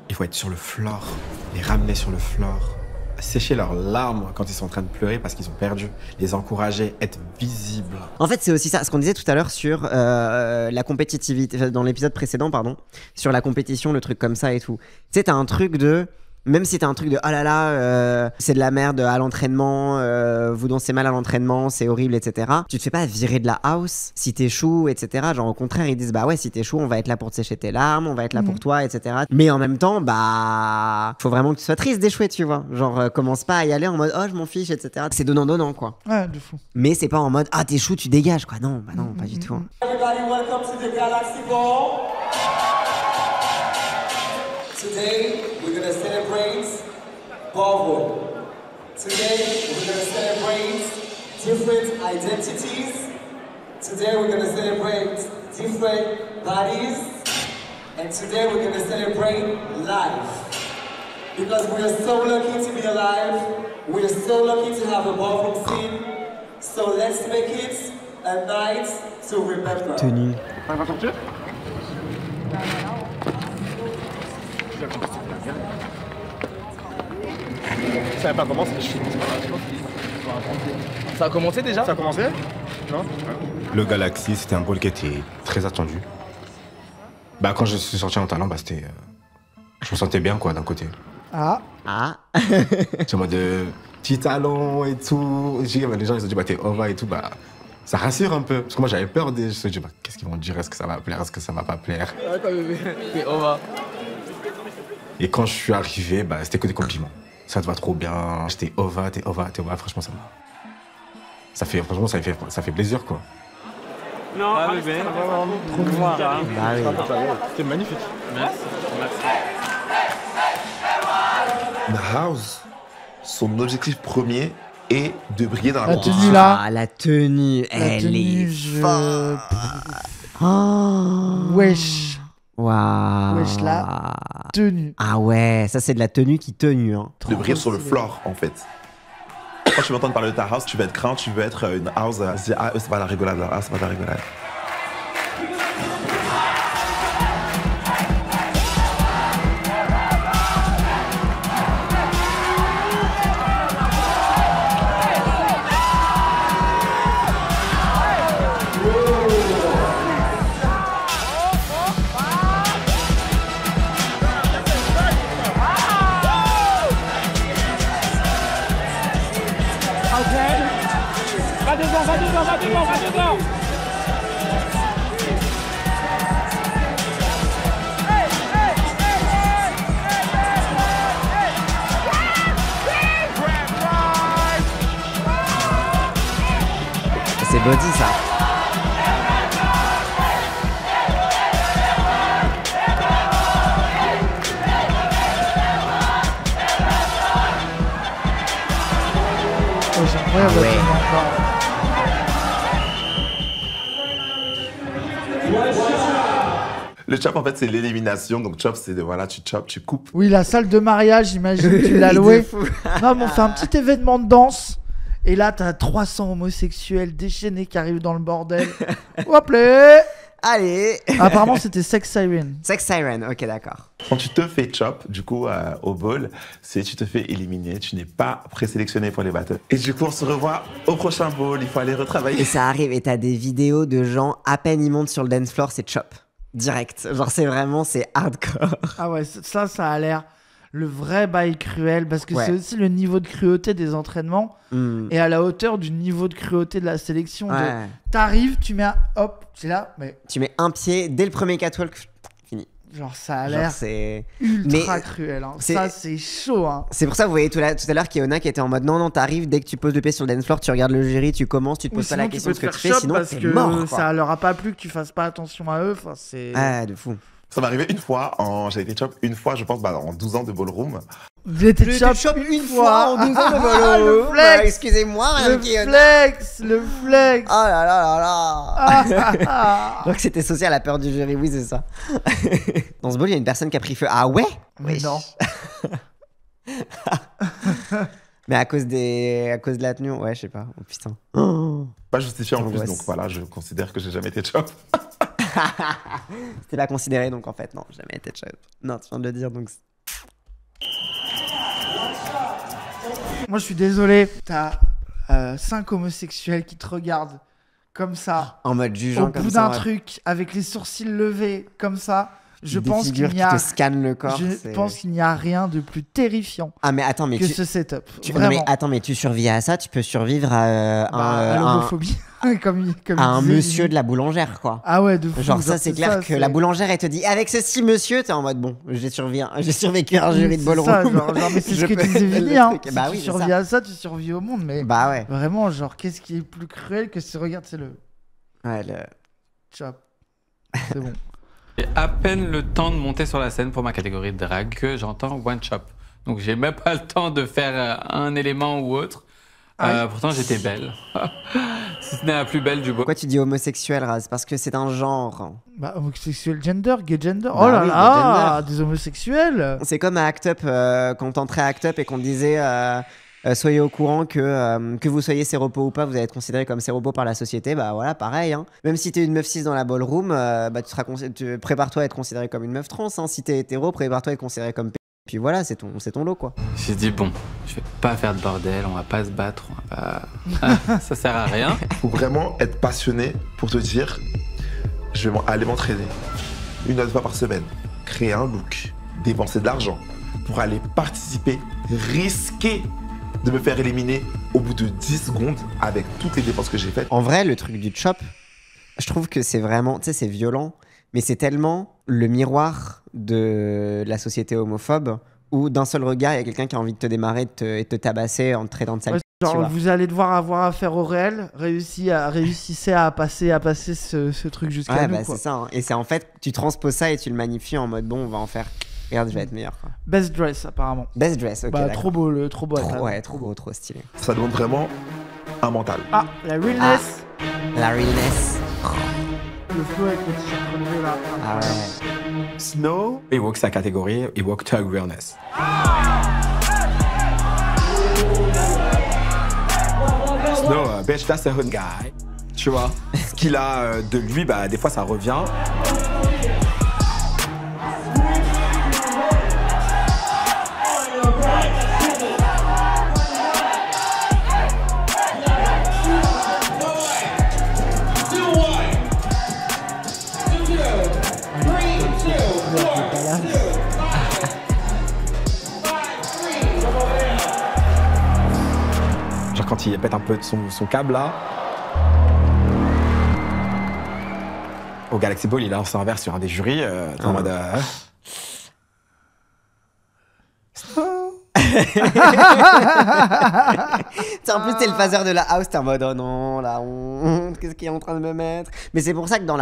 S5: il faut être sur le floor, les ramener sur le floor, sécher leurs larmes quand ils sont en train de pleurer parce qu'ils ont perdu, les encourager, être visibles.
S2: En fait, c'est aussi ça, ce qu'on disait tout à l'heure sur la compétitivité, dans l'épisode précédent, pardon, sur la compétition, le truc comme ça et tout. Tu sais, t'as un truc de... Même si t'as un truc de ah là là, c'est de la merde à l'entraînement, vous dansez mal à l'entraînement, c'est horrible, etc. Tu te fais pas virer de la house si t'échoues, etc. Genre au contraire, ils disent bah ouais, si t'échoues, on va être là pour te sécher tes larmes, on va être là pour toi, etc. Mais en même temps, bah faut vraiment que tu sois triste d'échouer, tu vois. Genre commence pas à y aller en mode oh je m'en fiche, etc. C'est donnant quoi.
S1: Ouais, de fou.
S2: Mais c'est pas en mode ah t'échoues, tu dégages quoi. Non, bah non, pas du tout.
S10: Everybody, welcome to the Galaxy Ball. Today, we're going to celebrate Ballroom. Today, we're going to celebrate different identities. Today, we're going to celebrate different bodies. And today, we're going to celebrate life. Because we are so lucky to be alive. We are so lucky to have a ballroom scene. So let's make it a night to remember.
S2: Tenue.
S6: On va sortir? Ça n'a pas commencé. Ça a commencé déjà? Ça a commencé? Non?
S5: Le Galaxy, c'était un ball qui était très attendu. Bah quand je suis sorti en talent, bah c'était... je me sentais bien quoi d'un côté.
S1: Ah.
S5: C'est en mode petit talent et tout. Les gens ils ont dit bah t'es Ova et tout, bah ça rassure un peu. Parce que moi j'avais peur je me suis dit bah qu'est-ce qu'ils vont dire, est-ce que ça va plaire, est-ce que ça va pas plaire.
S6: Attends bébé, t'es Ova.
S5: Et quand je suis arrivé, bah c'était que des compliments. Ça te va trop bien, j'étais Ova, t'es Ova, franchement franchement ça fait plaisir quoi.
S6: Non, bébé, trop noir. C'était magnifique. Merci.
S8: Une house, son objectif premier est de briller dans la
S1: La
S8: compétition.
S1: tenue là.
S2: Ah, la tenue, elle est
S1: je...
S2: Oh.
S1: Wesh.
S2: Waouh.
S1: Wesh, la tenue.
S2: Ah ouais, ça c'est de la tenue qui tenue. Hein.
S8: De briller sur le floor, en fait. Quand tu veux entendre parler de ta house, tu veux être craint, tu veux être une house. Tu dis, ah, c'est pas la rigolade, là. Ah, c'est pas la rigolade.
S6: Va devant.
S2: C'est body ça.
S1: C'est incroyable.
S2: Ouais.
S8: Le chop, en fait, c'est l'élimination. Donc, chop, c'est de, voilà, tu chop, tu coupes.
S1: Oui, la salle de mariage, imagine, tu l'as louée. Non, mais on fait un petit événement de danse. Et là, t'as 300 homosexuels déchaînés qui arrivent dans le bordel. Hop là.
S2: Allez.
S1: Apparemment, c'était Sex Siren.
S2: Sex Siren, ok, d'accord.
S8: Quand tu te fais chop, du coup, au ball, c'est tu te fais éliminer. Tu n'es pas présélectionné pour les battles. Et du coup, on se revoit au prochain ball. Il faut aller retravailler.
S2: Et ça arrive, et t'as des vidéos de gens, à peine ils montent sur le dance floor, c'est chop. Direct. Genre, c'est hardcore.
S1: Ah ouais, ça a l'air le vrai bail cruel. Parce que c'est aussi le niveau de cruauté des entraînements. Et à la hauteur du niveau de cruauté de la sélection.
S2: Ouais.
S1: T'arrives, tu mets un... Hop, c'est là, mais...
S2: Tu mets un pied dès le premier catwalk, fini.
S1: Genre, ça a l'air
S2: c'est
S1: ultra cruel. Hein. Ça, c'est chaud. Hein.
S2: C'est pour ça, vous voyez tout à l'heure Kiyona qui était en mode non, t'arrives, dès que tu poses le pied sur le dance floor, tu regardes le jury, tu commences, tu te poses pas la question de ce que tu fais, sinon t'es mort.
S1: Ça leur a pas plu que tu fasses pas attention à eux. Enfin, c'est...
S2: Ah, de fou.
S8: Ça m'est arrivé une fois, j'ai été chop une fois, je pense, en 12 ans de ballroom.
S1: J'ai été chop une fois
S2: en 12 ans de ballroom.
S1: Le flex.
S2: Excusez-moi,
S1: le flex. Le flex.
S2: Oh là là là là. Donc c'était social à la peur du jury, oui, c'est ça. Dans ce ball, il y a une personne qui a pris feu. Ah ouais?
S1: Mais non.
S2: Mais à cause de la tenue, ouais, je sais pas. Oh putain.
S8: Pas justifié en plus,
S2: Angoisse.
S8: donc voilà, je considère que j'ai jamais été chop.
S2: C'était pas considéré, donc en fait, non, jamais été chop. Non, tu viens de le dire, donc.
S1: Moi, je suis désolé. T'as 5 homosexuels qui te regardent comme ça.
S2: En mode jugeant
S1: au
S2: comme
S1: bout
S2: ça.
S1: d'un
S2: ouais.
S1: truc, avec les sourcils levés comme ça. Je
S2: Des
S1: pense
S2: figures
S1: qu'il n'y a.
S2: qui te scannent le corps.
S1: Je pense qu'il n'y a rien de plus terrifiant
S2: Ah, mais attends, mais
S1: que
S2: tu.
S1: ce setup.
S2: Non,
S1: Vraiment.
S2: mais attends, mais tu survis à ça, tu peux survivre à
S1: À l'homophobie. comme
S2: à un
S1: disait
S2: monsieur
S1: Lily.
S2: de la boulangère, quoi.
S1: Ah ouais, de fou.
S2: Genre ça, c'est clair que la boulangère, elle te dit avec ceci, monsieur, t'es en mode bon, j'ai survécu à un jury de
S1: C'est
S2: ballroom.
S1: ça, genre, mais c'est ce
S2: Je
S1: que
S2: peux
S1: disait
S2: faire le
S1: Vinny, hein.
S2: truc.
S1: Si
S2: Bah
S1: tu
S2: oui, c'est
S1: survis
S2: ça.
S1: à ça, tu survis au monde. Mais
S2: Bah ouais.
S1: vraiment, genre, qu'est-ce qui est plus cruel que si regarde, c'est le
S2: Ouais,
S1: chop. C'est bon.
S11: J'ai à peine le temps de monter sur la scène pour ma catégorie de drag que j'entends one chop. Donc j'ai même pas le temps de faire un élément ou autre. Pourtant j'étais belle. Si ce n'est la plus belle du beau.
S2: Pourquoi tu dis homosexuel, Raz? Parce que c'est un genre.
S1: Bah, homosexuel gender, gay gender.
S2: Bah
S1: Oh là
S2: oui,
S1: là,
S2: gay
S1: des homosexuels.
S2: C'est comme à Act Up, quand t'entrais à Act Up et qu'on te disait soyez au courant que vous soyez séropo ou pas, vous allez être considéré comme séropo par la société. Bah voilà, pareil. Hein. Même si t'es une meuf cis dans la ballroom, bah prépare-toi à être considéré comme une meuf trans. Hein. Si t'es hétéro, prépare-toi à être considéré comme p. Puis voilà, c'est ton lot, quoi.
S11: J'ai dit bon, je vais pas faire de bordel, on va pas se battre, on va pas... ça sert à rien.
S8: Faut vraiment être passionné pour te dire, je vais aller m'entraîner 1 fois par semaine, créer un look, dépenser de l'argent pour aller participer, risquer de me faire éliminer au bout de 10 secondes avec toutes les dépenses que j'ai faites.
S2: En vrai, le truc du chop, je trouve que c'est vraiment, tu sais, c'est violent, mais c'est tellement le miroir de la société homophobe où d'un seul regard, il y a quelqu'un qui a envie de te démarrer et de te tabasser en te traitant de sale.
S1: Ouais,
S2: tu
S1: genre,
S2: vois.
S1: vous allez devoir avoir affaire au réel. Réussissez à passer ce truc jusqu'à
S2: Ouais,
S1: nous.
S2: bah
S1: Quoi.
S2: c'est ça. Hein. Et c'est en fait, tu transposes ça et tu le magnifies en mode bon, on va en faire. Regarde, je vais être meilleur. Quoi.
S1: Best dress, apparemment.
S2: Best dress, ok.
S1: Bah,
S2: d'accord.
S1: trop beau, trop beau.
S2: Ouais, trop stylé.
S8: Ça demande vraiment un mental.
S1: Ah, la realness.
S2: La realness.
S1: Le flow avec le t-shirt relevé là.
S2: Ah ouais.
S5: Snow évoque sa catégorie, évoque Tug Realness. Snow, bitch, that's a hood guy. Tu vois, ce qu'il a de lui, bah, des fois ça revient. Genre quand il pète un peu de son câble là. Au Galaxy Ball, il lance un verre sur un des jurys, en mode.
S2: En plus, t'es le phaseur de la house, t'es en mode oh non, la honte, qu'est-ce qu'il est en train de me mettre? Mais c'est pour ça que dans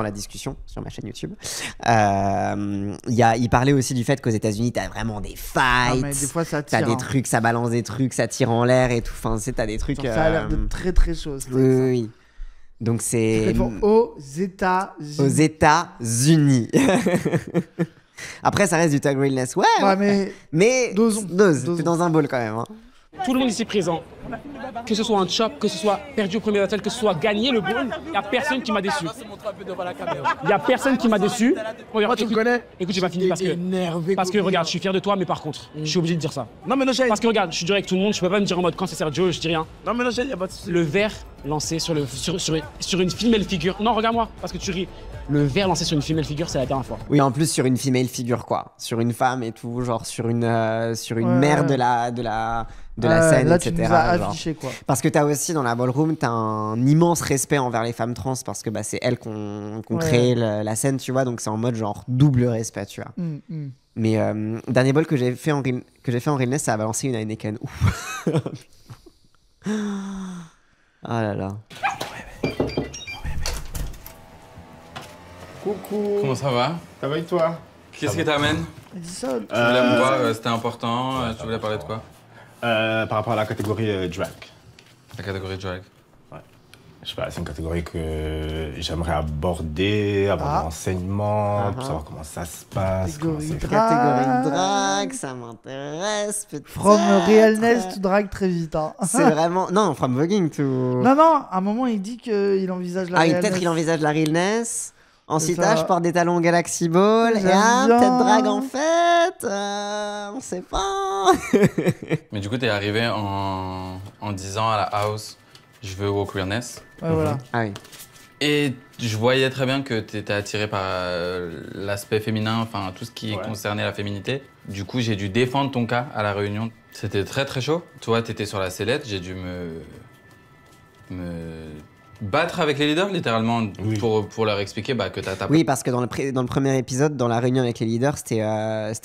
S2: la discussion sur ma chaîne YouTube, il parlait aussi du fait qu'aux États-Unis, t'as vraiment des fights.
S1: Mais des fois, ça tire.
S2: T'as des trucs, ça balance des trucs, ça tire en l'air et tout. Enfin, t'as des trucs.
S1: Genre, ça a l'air de très très chaud.
S2: Oui. Donc c'est.
S1: Aux États-Unis.
S2: Aux États-Unis. Après, ça reste du tag realness. Ouais. Mais dose. T'es dans un bol quand même. Hein.
S12: Tout le monde ici présent, que ce soit un chop, que ce soit perdu au premier battle, que ce soit gagné le ball, il n'y a personne qui m'a déçu. Il n'y a personne qui m'a déçu. Regarde, tu me connais? Écoute, j'ai pas fini parce que regarde, je suis fier de toi, mais par contre, je suis obligé de dire ça. Non, mais non, parce que regarde, je suis dur avec tout le monde, je peux pas me dire en mode quand c'est Sergio, je dis rien. Non, mais non, il y a pas de souci. Le verre lancé sur une female figure. Non, regarde-moi, parce que tu ris. Le verre lancé sur une female figure, c'est la dernière fois.
S2: Oui, en plus sur une female figure, quoi. Sur une femme et tout, genre sur une mère de la scène,
S1: là,
S2: etc.
S1: Tu nous as affiché, quoi.
S2: Parce que t'as aussi dans la ballroom, t'as un immense respect envers les femmes trans parce que bah, c'est elles qui ont créé la scène, tu vois. Donc c'est en mode genre double respect, tu vois. Mais dernier ball que j'ai fait en realness, ça a balancé une Heineken. Ouf. Ah là là.
S1: Coucou.
S11: Comment ça va?
S5: Ça va et toi?
S11: Qu'est-ce que t'amènes? Tu voulais me voir, c'était important, tu voulais parler de quoi?
S5: Par rapport à la catégorie drag.
S11: La catégorie drag?
S5: Ouais. Je sais pas, c'est une catégorie que j'aimerais aborder, avoir de renseignements, pour savoir comment ça se passe.
S2: Catégorie drague, ça m'intéresse.
S1: From realness to drag très vite. Hein.
S2: C'est vraiment... Non, from voguing to...
S1: Non, à un moment, il dit qu'il envisage la realness.
S2: Peut-être il envisage la realness. Ensuite, je porte des talons Galaxy Ball. Et peut-être drague en fait. On sait pas.
S11: Mais du coup, t'es arrivé en disant à la house, je veux walk realness.
S1: Ouais, voilà.
S2: Ah oui.
S11: Et je voyais très bien que tu étais attiré par l'aspect féminin, enfin tout ce qui concernait la féminité. Du coup, j'ai dû défendre ton cas à la réunion. C'était très très chaud. Toi, tu étais sur la sellette, j'ai dû me battre avec les leaders, littéralement, pour leur expliquer que t'as tapé.
S2: Oui, parce que dans le premier épisode, dans la réunion avec les leaders, c'était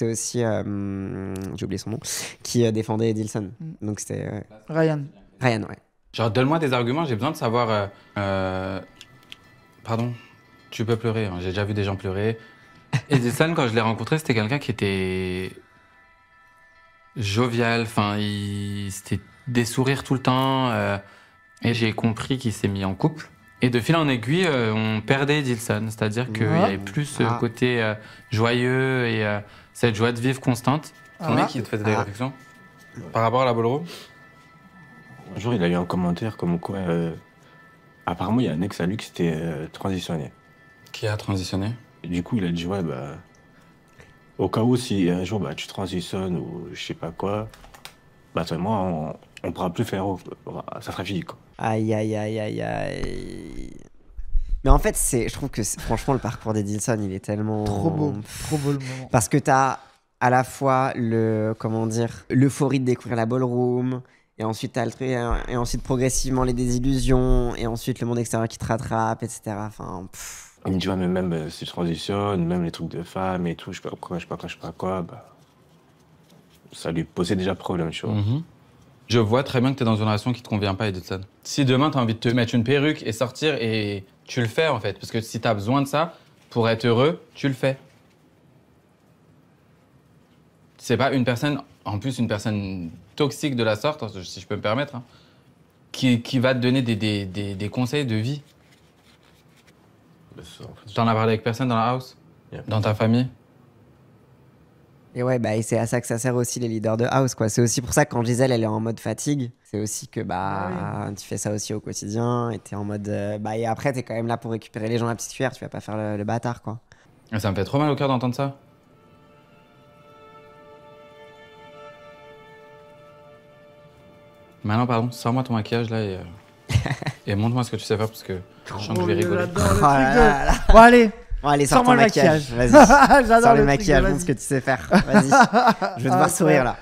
S2: aussi, j'ai oublié son nom, qui défendait Dilson. Donc c'était...
S1: Ryan.
S2: Ryan, ouais.
S11: Genre, donne-moi des arguments, j'ai besoin de savoir... Pardon, tu peux pleurer, hein, j'ai déjà vu des gens pleurer. Et Dilson, quand je l'ai rencontré, c'était quelqu'un qui était jovial, enfin, c'était des sourires tout le temps. Et j'ai compris qu'il s'est mis en couple. Et de fil en aiguille, on perdait Dilson, c'est-à-dire qu'il y avait plus ce côté joyeux et cette joie de vivre constante. Ton mec, il te faisait des réflexions par rapport à la ballroom.
S5: Un jour, il a eu un commentaire comme quoi, apparemment, il y a un ex à lui qui s'était transitionné.
S11: Qui a transitionné?
S5: Et du coup, il a dit, ouais, au cas où, si un jour, tu transitionnes ou je sais pas quoi, moi, on pourra plus faire, ça sera fini, quoi.
S2: Aïe. Mais en fait, je trouve que franchement, le parcours des Dilson, il est tellement...
S1: Trop beau le moment.
S2: Parce que t'as à la fois l'euphorie de découvrir la ballroom, et ensuite t'as le truc, et ensuite progressivement les désillusions, et ensuite le monde extérieur qui te rattrape, etc. Enfin,
S5: il me dit, ouais, mais même si je transitionne, même les trucs de femmes et tout, je sais pas quoi, ça lui posait déjà problème, tu vois.
S11: Je vois très bien que tu es dans une relation qui te convient pas, Edilson. Si demain tu as envie de te mettre une perruque et sortir, et tu le fais en fait, parce que si tu as besoin de ça pour être heureux, tu le fais. C'est pas une personne, en plus une personne toxique de la sorte, si je peux me permettre, hein, qui va te donner des conseils de vie. T'en as parlé avec personne dans la house? Dans ta famille?
S2: Et ouais, et c'est à ça que ça sert aussi les leaders de house, quoi. C'est aussi pour ça que quand Gisèle, elle est en mode fatigue, c'est aussi que tu fais ça aussi au quotidien, et t'es en mode... et après, t'es quand même là pour récupérer les gens à la petite cuillère, tu vas pas faire le bâtard, quoi.
S11: Ça me fait trop mal au cœur d'entendre ça. Maintenant, pardon, sors-moi ton maquillage, là, et montre-moi ce que tu sais faire, parce que je sens que je vais rigoler.
S1: Bon, allez,
S2: sors ton maquillage. Vas-y. Sors le maquillage, montre ce que tu sais faire. Vas-y. Je vais te voir sourire, là.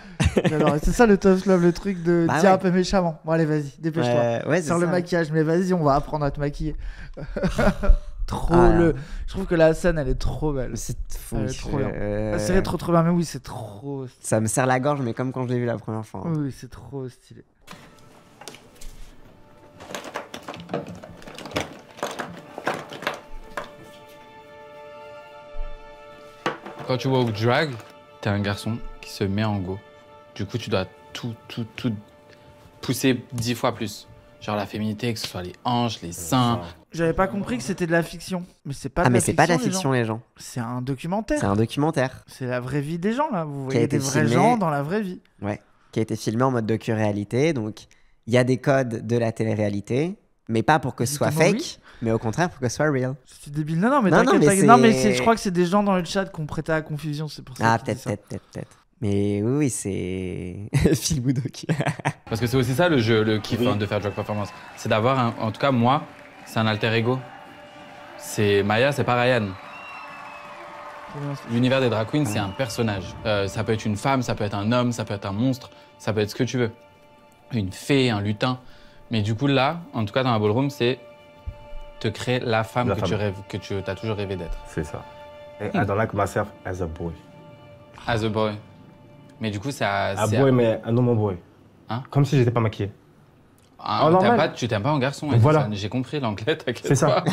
S1: C'est ça le tough love, le truc de dire un peu méchamment. Bon, allez, vas-y, dépêche-toi. Sors le maquillage, mais vas-y, on va apprendre à te maquiller. Je trouve que la scène, elle est trop belle.
S2: C'est fou.
S1: Elle est trop bien. La série est trop bien, mais oui, c'est trop...
S2: Ça me serre la gorge, mais comme quand je l'ai vu la première fois.
S1: Oui, c'est trop stylé.
S11: Quand tu walk drag, t'es un garçon qui se met en go. Du coup, tu dois tout pousser 10 fois plus. Genre la féminité, que ce soit les hanches, les seins.
S1: J'avais pas compris que c'était de la fiction. Mais c'est pas
S2: mais c'est pas de la fiction, les gens.
S1: C'est un documentaire.
S2: C'est un documentaire.
S1: C'est la vraie vie des gens, là. Vous voyez des vrais gens dans la vraie vie.
S2: Ouais. Qui a été filmé en mode docu-réalité. Donc, il y a des codes de la télé-réalité, mais pas pour que ce soit fake. Mais au contraire, pour que ce soit real.
S1: C'est débile. Non, mais t'inquiète. Non, mais je crois que c'est des gens dans le chat qui ont prêté à la confusion. C'est pour ça.
S2: Ah, peut-être. Mais oui, c'est film ou docu.
S11: Parce que c'est aussi ça le jeu, le kiff de faire drag performance. C'est d'avoir, en tout cas moi, c'est un alter ego. C'est Maya, c'est pas Ryan. L'univers des drag queens, c'est un personnage. Ça peut être une femme, ça peut être un homme, ça peut être un monstre, ça peut être ce que tu veux. Une fée, un lutin. Mais du coup là, en tout cas dans la ballroom, c'est te créer la femme que tu as toujours rêvé d'être.
S5: C'est ça. Et I don't like myself as a boy.
S11: As a boy. Mais du coup, c'est
S5: boy, mais un normal boy.
S11: Hein?
S5: Comme si j'étais pas maquillé.
S11: Tu t'aimes pas en garçon.
S5: Voilà.
S11: J'ai compris l'anglais, t'inquiète.
S5: C'est ça.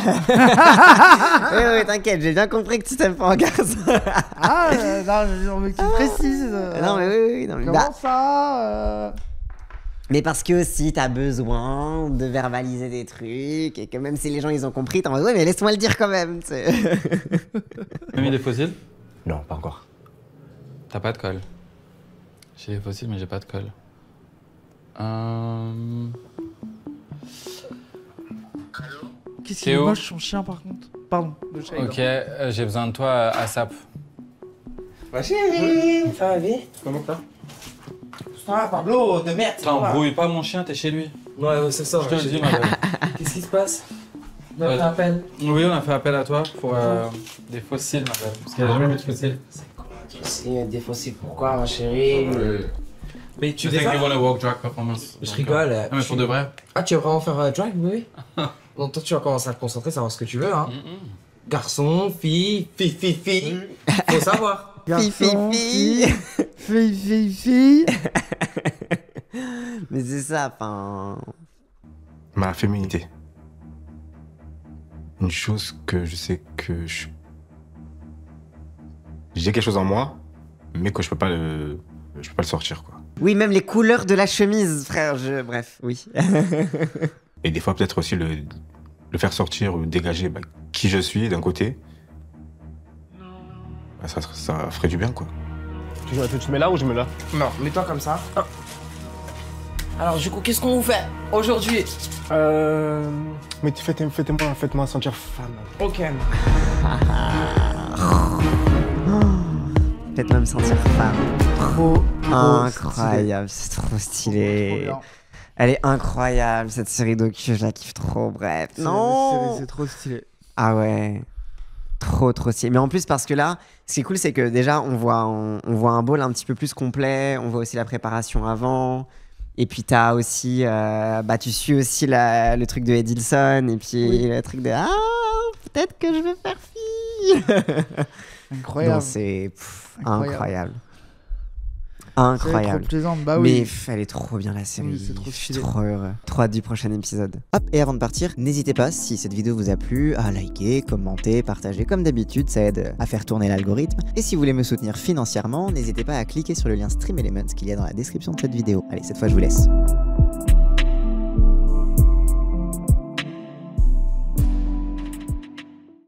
S2: Oui, t'inquiète, j'ai bien compris que tu t'aimes pas en garçon.
S1: Non, mais tu précises.
S2: Non, mais oui. Non, mais
S1: comment ça
S2: Mais parce que si t'as besoin de verbaliser des trucs et que même si les gens ils ont compris, t'es en mode ouais mais laisse-moi le dire quand même. Tu
S11: as mis des fossiles?
S5: Non, pas encore.
S11: T'as pas de colle. J'ai des fossiles mais j'ai pas de colle.
S1: Qu'est-ce qu'il est moche son chien par contre? Pardon, le chat.
S11: Ok, j'ai besoin de toi à SAP.
S3: Ma chérie, ça va vie?
S11: Comment ça?
S3: Ça va Pablo, de merde.
S11: T'embrouilles pas mon chien, t'es chez lui.
S3: Ouais, c'est ça.
S11: Je te le dis ma belle.
S3: Qu'est-ce qui se passe? On a fait appel.
S11: Oui, on a fait appel à toi pour des fossiles ma belle. Parce qu'il y a jamais eu de fossiles.
S3: C'est quoi des fossiles? Pourquoi ma chérie? Mais tu
S11: sais qu'ils vont le walk drag performance.
S3: Je rigole.
S11: Non mais pour de vrai.
S3: Ah tu veux vraiment faire drag? Oui. Donc toi tu vas commencer à te concentrer, savoir ce que tu veux hein. Garçon, fille, fille. Faut savoir.
S2: Fille.
S1: Fille.
S2: Mais c'est ça, enfin.
S5: Ma féminité. Une chose que je sais que j'ai quelque chose en moi, mais que je peux pas le sortir quoi.
S2: Oui, même les couleurs de la chemise, frère. Bref, oui.
S5: Et des fois peut-être aussi le faire sortir ou dégager qui je suis d'un côté. Ça ferait du bien quoi.
S6: Tu mets là ou je mets là?
S3: Non, mets-toi comme ça. Alors du coup, qu'est-ce qu'on vous fait aujourd'hui?
S6: Mais faites-moi sentir femme.
S3: Ok.
S2: Faites-moi me sentir femme. Trop incroyable, c'est trop stylé.
S1: Trop
S2: elle est incroyable cette série docu, je la kiffe trop. Bref, non.
S1: C'est trop stylé.
S2: Ah ouais. Trop stylé. Mais en plus parce que là, ce qui est cool c'est que déjà on voit un bowl un petit peu plus complet, on voit aussi la préparation avant. Et puis t'as aussi, tu suis aussi le truc de Edilson et puis le truc de peut-être que je veux faire fille.
S1: Incroyable.
S2: Donc c'est incroyable.
S1: C'est
S2: Incroyable.
S1: trop plaisante, bah oui.
S2: Mais elle est trop bien la série.
S1: Oui, c'est trop
S2: Je suis
S1: stylé.
S2: trop heureux. Trop hâte du prochain épisode. Hop, et avant de partir, n'hésitez pas, si cette vidéo vous a plu, à liker, commenter, partager comme d'habitude, ça aide à faire tourner l'algorithme. Et si vous voulez me soutenir financièrement, n'hésitez pas à cliquer sur le lien Stream Elements qu'il y a dans la description de cette vidéo. Allez, cette fois je vous laisse.